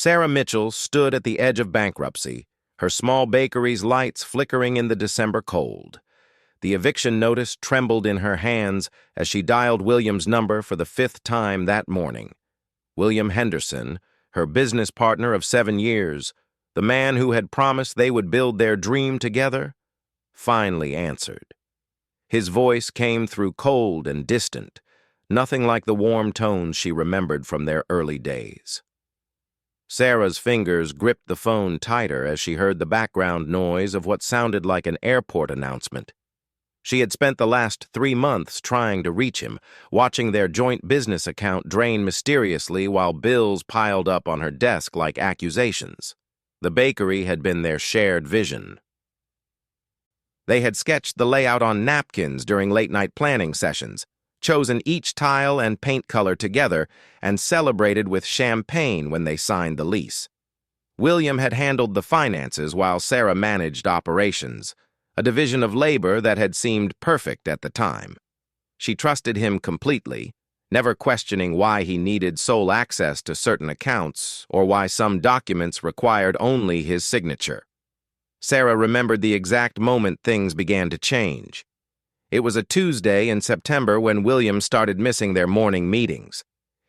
Sarah Mitchell stood at the edge of bankruptcy, her small bakery's lights flickering in the December cold. The eviction notice trembled in her hands as she dialed William's number for the 5th time that morning. William Henderson, her business partner of 7 years, the man who had promised they would build their dream together, finally answered. His voice came through cold and distant, nothing like the warm tones she remembered from their early days. Sarah's fingers gripped the phone tighter as she heard the background noise of what sounded like an airport announcement. She had spent the last 3 months trying to reach him, watching their joint business account drain mysteriously while bills piled up on her desk like accusations. The bakery had been their shared vision. They had sketched the layout on napkins during late-night planning sessions, chosen each tile and paint color together, and celebrated with champagne when they signed the lease. William had handled the finances while Sarah managed operations, a division of labor that had seemed perfect at the time. She trusted him completely, never questioning why he needed sole access to certain accounts or why some documents required only his signature. Sarah remembered the exact moment things began to change. It was a Tuesday in September when William started missing their morning meetings.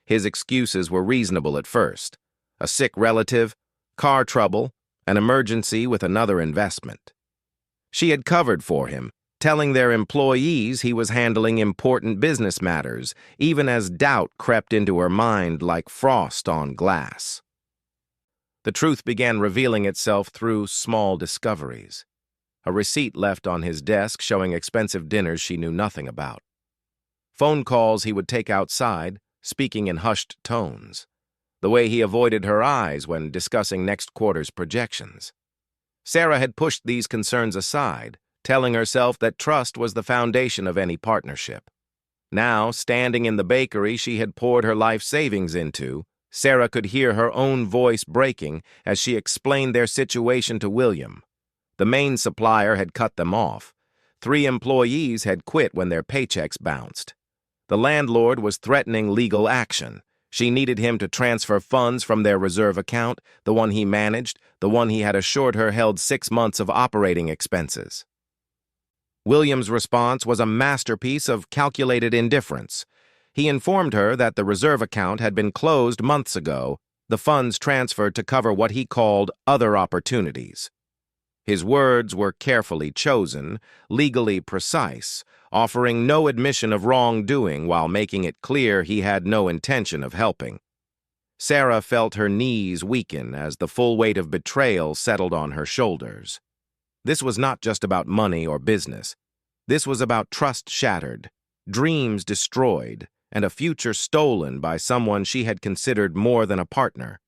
His excuses were reasonable at first: a sick relative, car trouble, an emergency with another investment. She had covered for him, telling their employees he was handling important business matters, even as doubt crept into her mind like frost on glass. The truth began revealing itself through small discoveries. A receipt left on his desk showing expensive dinners she knew nothing about. Phone calls he would take outside, speaking in hushed tones. The way he avoided her eyes when discussing next quarter's projections. Sarah had pushed these concerns aside, telling herself that trust was the foundation of any partnership. Now, standing in the bakery she had poured her life savings into, Sarah could hear her own voice breaking as she explained their situation to William. The main supplier had cut them off. 3 employees had quit when their paychecks bounced. The landlord was threatening legal action. She needed him to transfer funds from their reserve account, the one he managed, the one he had assured her held 6 months of operating expenses. William's response was a masterpiece of calculated indifference. He informed her that the reserve account had been closed months ago, the funds transferred to cover what he called other opportunities. His words were carefully chosen, legally precise, offering no admission of wrongdoing while making it clear he had no intention of helping. Sarah felt her knees weaken as the full weight of betrayal settled on her shoulders. This was not just about money or business. This was about trust shattered, dreams destroyed, and a future stolen by someone she had considered more than a partner.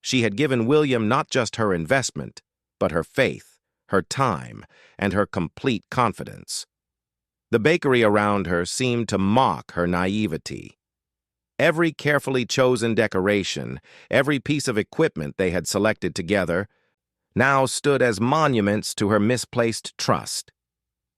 She had given William not just her investment, but her faith, her time, and her complete confidence. The bakery around her seemed to mock her naivety. Every carefully chosen decoration, every piece of equipment they had selected together, now stood as monuments to her misplaced trust.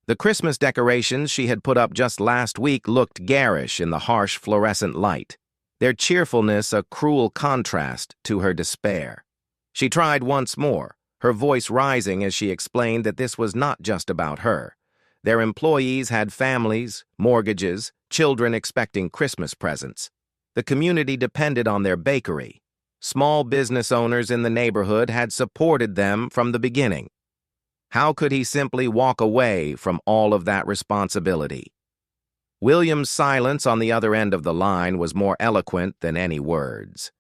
The Christmas decorations she had put up just last week looked garish in the harsh fluorescent light, their cheerfulness a cruel contrast to her despair. She tried once more, her voice rising as she explained that this was not just about her. Their employees had families, mortgages, children expecting Christmas presents. The community depended on their bakery. Small business owners in the neighborhood had supported them from the beginning. How could he simply walk away from all of that responsibility? William's silence on the other end of the line was more eloquent than any words.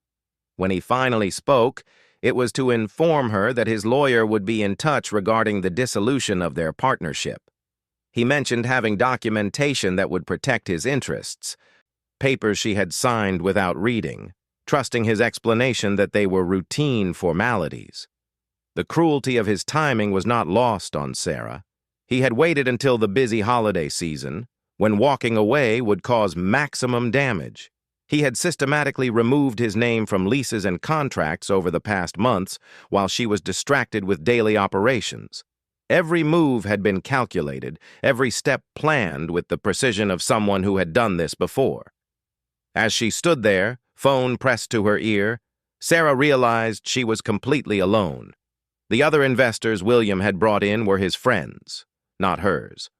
When he finally spoke, it was to inform her that his lawyer would be in touch regarding the dissolution of their partnership. He mentioned having documentation that would protect his interests, papers she had signed without reading, trusting his explanation that they were routine formalities. The cruelty of his timing was not lost on Sarah. He had waited until the busy holiday season, when walking away would cause maximum damage. He had systematically removed his name from leases and contracts over the past months while she was distracted with daily operations. Every move had been calculated, every step planned with the precision of someone who had done this before. As she stood there, phone pressed to her ear, Sarah realized she was completely alone. The other investors William had brought in were his friends, not hers.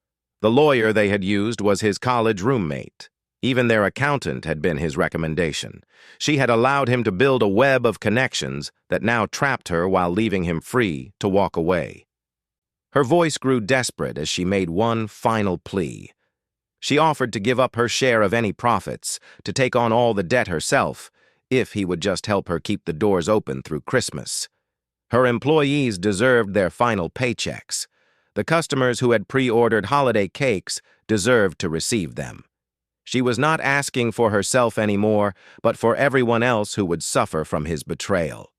The lawyer they had used was his college roommate. Even their accountant had been his recommendation. She had allowed him to build a web of connections that now trapped her while leaving him free to walk away. Her voice grew desperate as she made one final plea. She offered to give up her share of any profits, to take on all the debt herself, if he would just help her keep the doors open through Christmas. Her employees deserved their final paychecks. The customers who had pre-ordered holiday cakes deserved to receive them. She was not asking for herself anymore, but for everyone else who would suffer from his betrayal.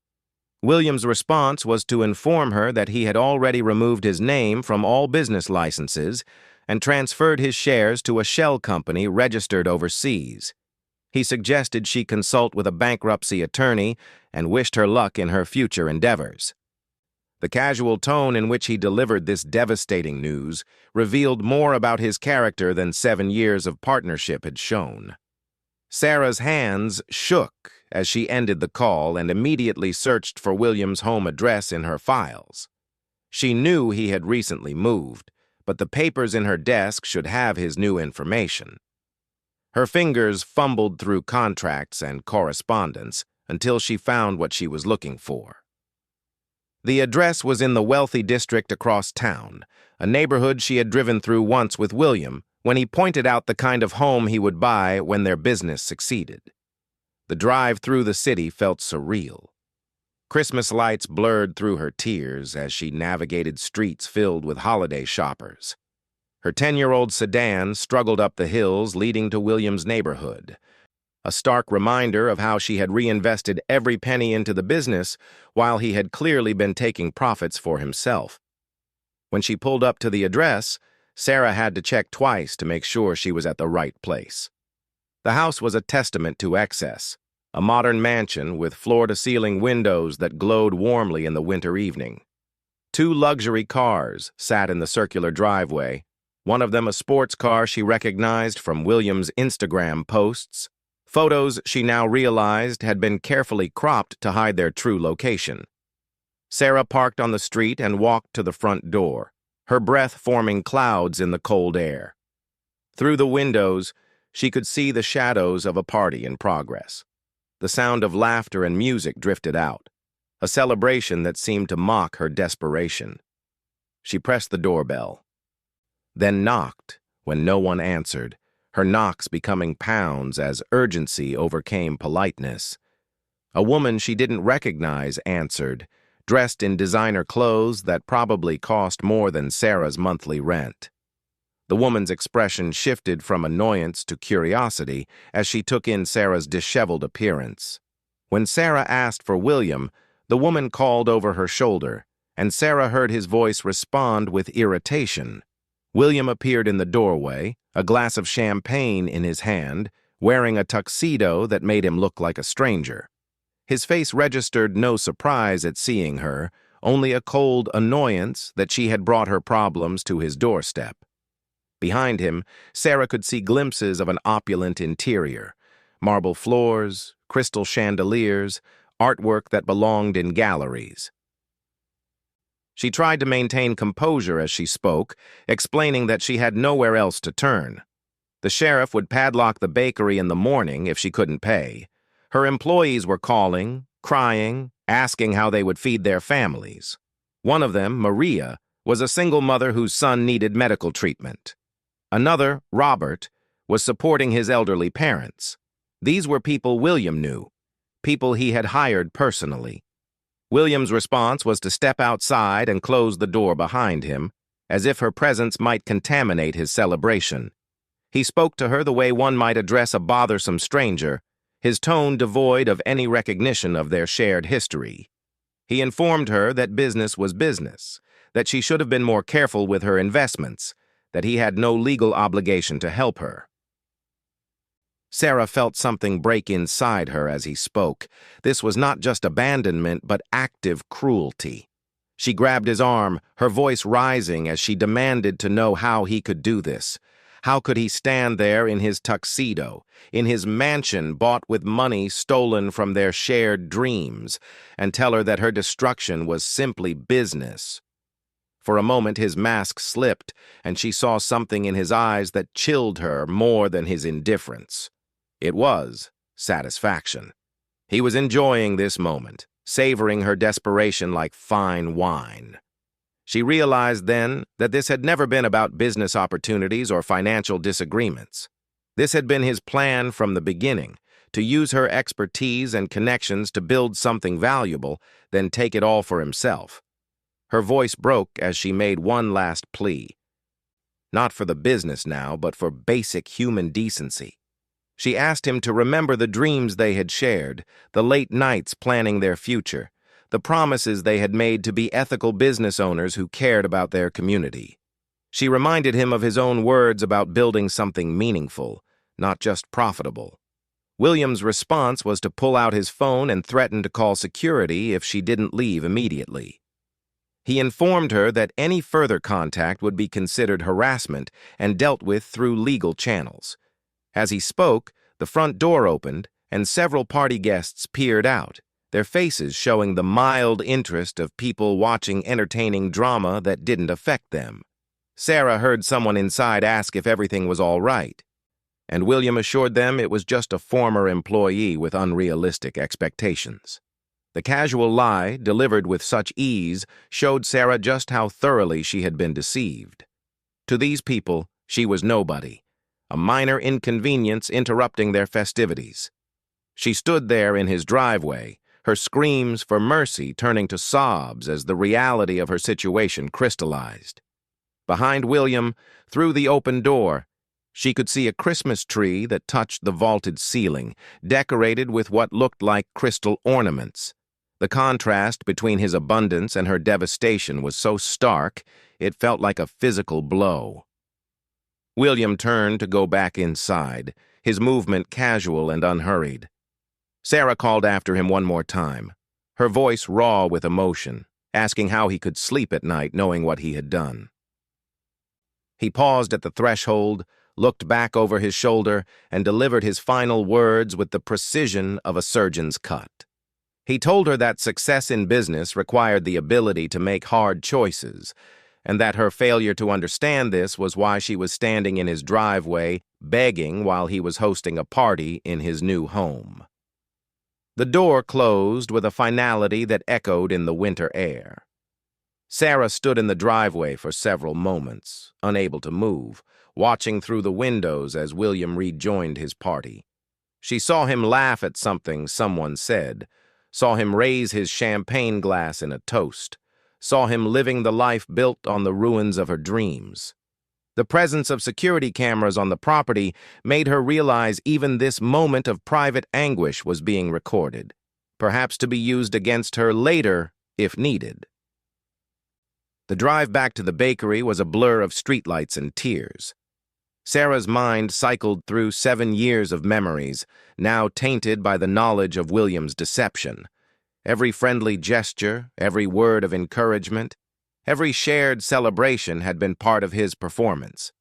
William's response was to inform her that he had already removed his name from all business licenses and transferred his shares to a shell company registered overseas. He suggested she consult with a bankruptcy attorney and wished her luck in her future endeavors. The casual tone in which he delivered this devastating news revealed more about his character than 7 years of partnership had shown. Sarah's hands shook as she ended the call and immediately searched for William's home address in her files. She knew he had recently moved, but the papers in her desk should have his new information. Her fingers fumbled through contracts and correspondence until she found what she was looking for. The address was in the wealthy district across town, a neighborhood she had driven through once with William when he pointed out the kind of home he would buy when their business succeeded. The drive through the city felt surreal. Christmas lights blurred through her tears as she navigated streets filled with holiday shoppers. Her 10-year-old sedan struggled up the hills leading to William's neighborhood, a stark reminder of how she had reinvested every penny into the business while he had clearly been taking profits for himself. When she pulled up to the address, Sarah had to check twice to make sure she was at the right place. The house was a testament to excess, a modern mansion with floor-to-ceiling windows that glowed warmly in the winter evening. 2 luxury cars sat in the circular driveway, one of them a sports car she recognized from William's Instagram posts. Photos she now realized had been carefully cropped to hide their true location. Sarah parked on the street and walked to the front door, her breath forming clouds in the cold air. Through the windows, she could see the shadows of a party in progress. The sound of laughter and music drifted out, a celebration that seemed to mock her desperation. She pressed the doorbell, then knocked when no one answered, her knocks becoming pounds as urgency overcame politeness. A woman she didn't recognize answered, dressed in designer clothes that probably cost more than Sarah's monthly rent. The woman's expression shifted from annoyance to curiosity as she took in Sarah's disheveled appearance. When Sarah asked for William, the woman called over her shoulder, and Sarah heard his voice respond with irritation. William appeared in the doorway, a glass of champagne in his hand, wearing a tuxedo that made him look like a stranger. His face registered no surprise at seeing her, only a cold annoyance that she had brought her problems to his doorstep. Behind him, Sarah could see glimpses of an opulent interior, marble floors, crystal chandeliers, artwork that belonged in galleries. She tried to maintain composure as she spoke, explaining that she had nowhere else to turn. The sheriff would padlock the bakery in the morning if she couldn't pay. Her employees were calling, crying, asking how they would feed their families. One of them, Maria, was a single mother whose son needed medical treatment. Another, Robert, was supporting his elderly parents. These were people William knew, people he had hired personally. William's response was to step outside and close the door behind him, as if her presence might contaminate his celebration. He spoke to her the way one might address a bothersome stranger, his tone devoid of any recognition of their shared history. He informed her that business was business, that she should have been more careful with her investments, that he had no legal obligation to help her. Sarah felt something break inside her as he spoke. This was not just abandonment, but active cruelty. She grabbed his arm, her voice rising as she demanded to know how he could do this. How could he stand there in his tuxedo, in his mansion bought with money stolen from their shared dreams, and tell her that her destruction was simply business? For a moment his mask slipped, and she saw something in his eyes that chilled her more than his indifference. It was satisfaction. He was enjoying this moment, savoring her desperation like fine wine. She realized then that this had never been about business opportunities or financial disagreements. This had been his plan from the beginning, to use her expertise and connections to build something valuable, then take it all for himself. Her voice broke as she made one last plea. Not for the business now, but for basic human decency. She asked him to remember the dreams they had shared, the late nights planning their future, the promises they had made to be ethical business owners who cared about their community. She reminded him of his own words about building something meaningful, not just profitable. William's response was to pull out his phone and threaten to call security if she didn't leave immediately. He informed her that any further contact would be considered harassment and dealt with through legal channels. As he spoke, the front door opened, and several party guests peered out, their faces showing the mild interest of people watching entertaining drama that didn't affect them. Sarah heard someone inside ask if everything was all right, and William assured them it was just a former employee with unrealistic expectations. The casual lie, delivered with such ease, showed Sarah just how thoroughly she had been deceived. To these people, she was nobody, a minor inconvenience interrupting their festivities. She stood there in his driveway, her screams for mercy turning to sobs as the reality of her situation crystallized. Behind William, through the open door, she could see a Christmas tree that touched the vaulted ceiling, decorated with what looked like crystal ornaments. The contrast between his abundance and her devastation was so stark, it felt like a physical blow. William turned to go back inside, his movement casual and unhurried. Sarah called after him one more time, her voice raw with emotion, asking how he could sleep at night knowing what he had done. He paused at the threshold, looked back over his shoulder, and delivered his final words with the precision of a surgeon's cut. He told her that success in business required the ability to make hard choices, and that her failure to understand this was why she was standing in his driveway, begging while he was hosting a party in his new home. The door closed with a finality that echoed in the winter air. Sarah stood in the driveway for several moments, unable to move, watching through the windows as William rejoined his party. She saw him laugh at something someone said, saw him raise his champagne glass in a toast, saw him living the life built on the ruins of her dreams. The presence of security cameras on the property made her realize even this moment of private anguish was being recorded, perhaps to be used against her later if needed. The drive back to the bakery was a blur of streetlights and tears. Sarah's mind cycled through 7 years of memories, now tainted by the knowledge of William's deception. Every friendly gesture, every word of encouragement, every shared celebration had been part of his performance.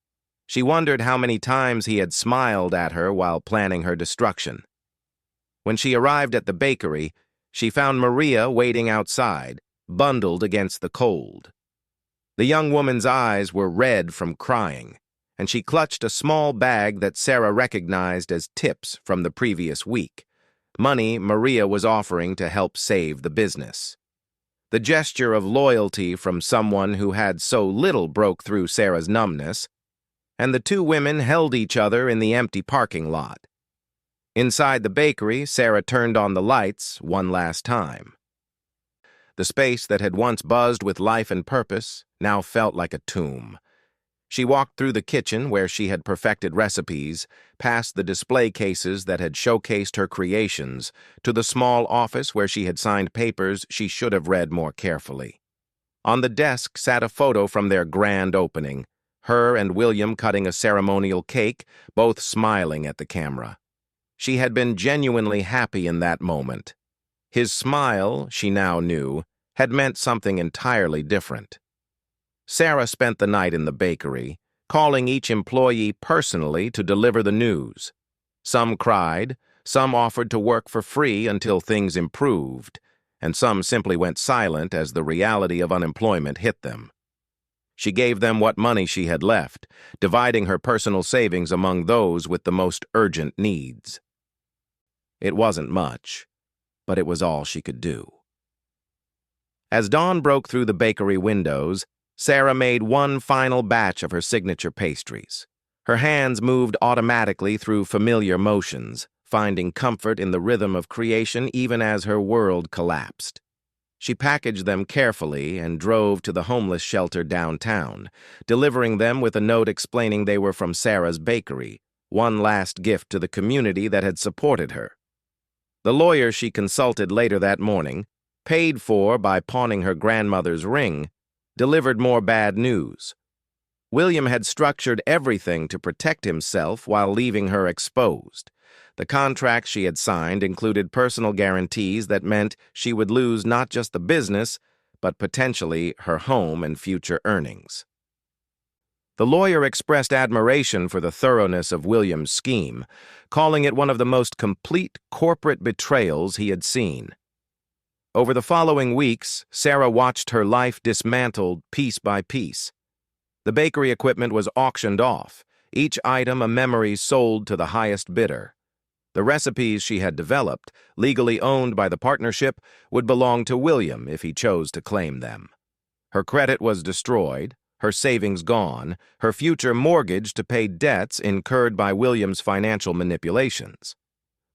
She wondered how many times he had smiled at her while planning her destruction. When she arrived at the bakery, she found Maria waiting outside, bundled against the cold. The young woman's eyes were red from crying, and she clutched a small bag that Sarah recognized as tips from the previous week, money Maria was offering to help save the business. The gesture of loyalty from someone who had so little broke through Sarah's numbness, and the two women held each other in the empty parking lot. Inside the bakery, Sarah turned on the lights one last time. The space that had once buzzed with life and purpose now felt like a tomb. She walked through the kitchen where she had perfected recipes, past the display cases that had showcased her creations, to the small office where she had signed papers she should have read more carefully. On the desk sat a photo from their grand opening, her and William cutting a ceremonial cake, both smiling at the camera. She had been genuinely happy in that moment. His smile, she now knew, had meant something entirely different. Sarah spent the night in the bakery, calling each employee personally to deliver the news. Some cried, some offered to work for free until things improved, and some simply went silent as the reality of unemployment hit them. She gave them what money she had left, dividing her personal savings among those with the most urgent needs. It wasn't much, but it was all she could do. As dawn broke through the bakery windows, Sarah made one final batch of her signature pastries. Her hands moved automatically through familiar motions, finding comfort in the rhythm of creation even as her world collapsed. She packaged them carefully and drove to the homeless shelter downtown, delivering them with a note explaining they were from Sarah's bakery, one last gift to the community that had supported her. The lawyer she consulted later that morning, paid for by pawning her grandmother's ring, delivered more bad news. William had structured everything to protect himself while leaving her exposed. The contracts she had signed included personal guarantees that meant she would lose not just the business, but potentially her home and future earnings. The lawyer expressed admiration for the thoroughness of William's scheme, calling it one of the most complete corporate betrayals he had seen. Over the following weeks, Sarah watched her life dismantled piece by piece. The bakery equipment was auctioned off, each item a memory sold to the highest bidder. The recipes she had developed, legally owned by the partnership, would belong to William if he chose to claim them. Her credit was destroyed, her savings gone, her future mortgaged to pay debts incurred by William's financial manipulations.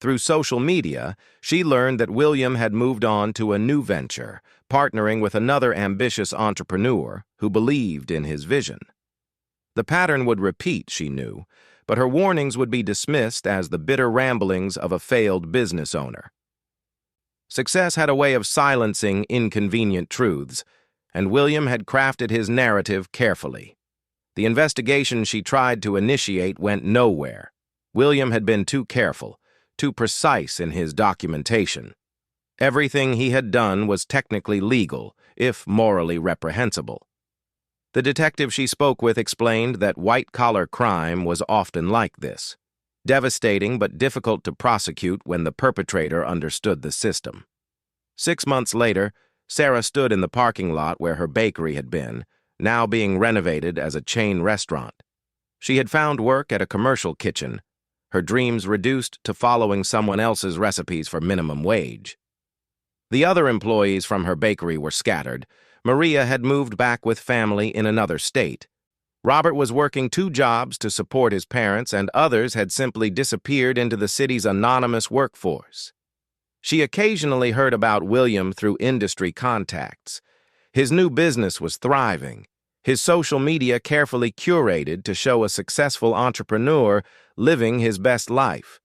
Through social media, she learned that William had moved on to a new venture, partnering with another ambitious entrepreneur who believed in his vision. The pattern would repeat, she knew, but her warnings would be dismissed as the bitter ramblings of a failed business owner. Success had a way of silencing inconvenient truths, and William had crafted his narrative carefully. The investigation she tried to initiate went nowhere. William had been too careful, too precise in his documentation. Everything he had done was technically legal, if morally reprehensible. The detective she spoke with explained that white-collar crime was often like this, devastating but difficult to prosecute when the perpetrator understood the system. 6 months later, Sarah stood in the parking lot where her bakery had been, now being renovated as a chain restaurant. She had found work at a commercial kitchen, her dreams reduced to following someone else's recipes for minimum wage. The other employees from her bakery were scattered. Maria had moved back with family in another state. Robert was working 2 jobs to support his parents, and others had simply disappeared into the city's anonymous workforce. She occasionally heard about William through industry contacts. His new business was thriving, his social media carefully curated to show a successful entrepreneur living his best life.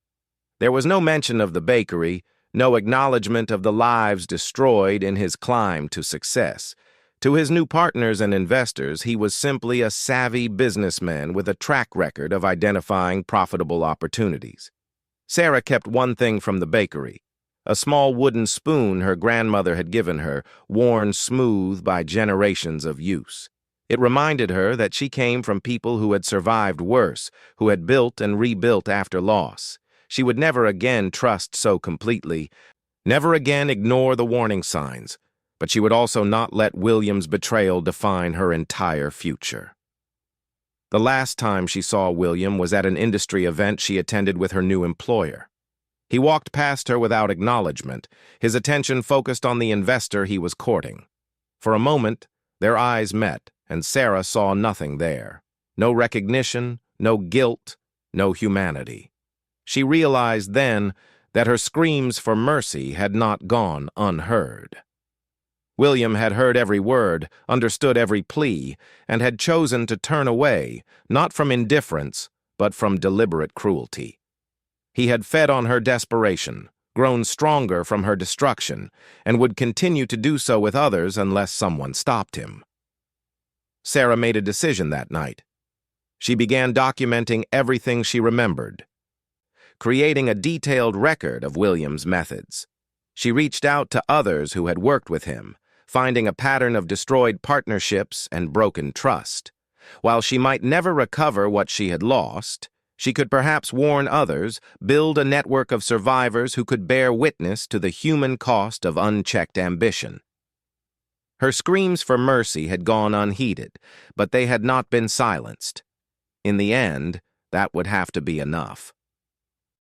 There was no mention of the bakery, no acknowledgement of the lives destroyed in his climb to success. To his new partners and investors, he was simply a savvy businessman with a track record of identifying profitable opportunities. Sarah kept one thing from the bakery: a small wooden spoon her grandmother had given her, worn smooth by generations of use. It reminded her that she came from people who had survived worse, who had built and rebuilt after loss. She would never again trust so completely, never again ignore the warning signs, but she would also not let William's betrayal define her entire future. The last time she saw William was at an industry event she attended with her new employer. He walked past her without acknowledgement, his attention focused on the investor he was courting. For a moment, their eyes met, and Sarah saw nothing there. No recognition, no guilt, no humanity. She realized then that her screams for mercy had not gone unheard. William had heard every word, understood every plea, and had chosen to turn away, not from indifference, but from deliberate cruelty. He had fed on her desperation, grown stronger from her destruction, and would continue to do so with others unless someone stopped him. Sarah made a decision that night. She began documenting everything she remembered, creating a detailed record of William's methods. She reached out to others who had worked with him, finding a pattern of destroyed partnerships and broken trust. While she might never recover what she had lost, she could perhaps warn others, build a network of survivors who could bear witness to the human cost of unchecked ambition. Her screams for mercy had gone unheeded, but they had not been silenced. In the end, that would have to be enough.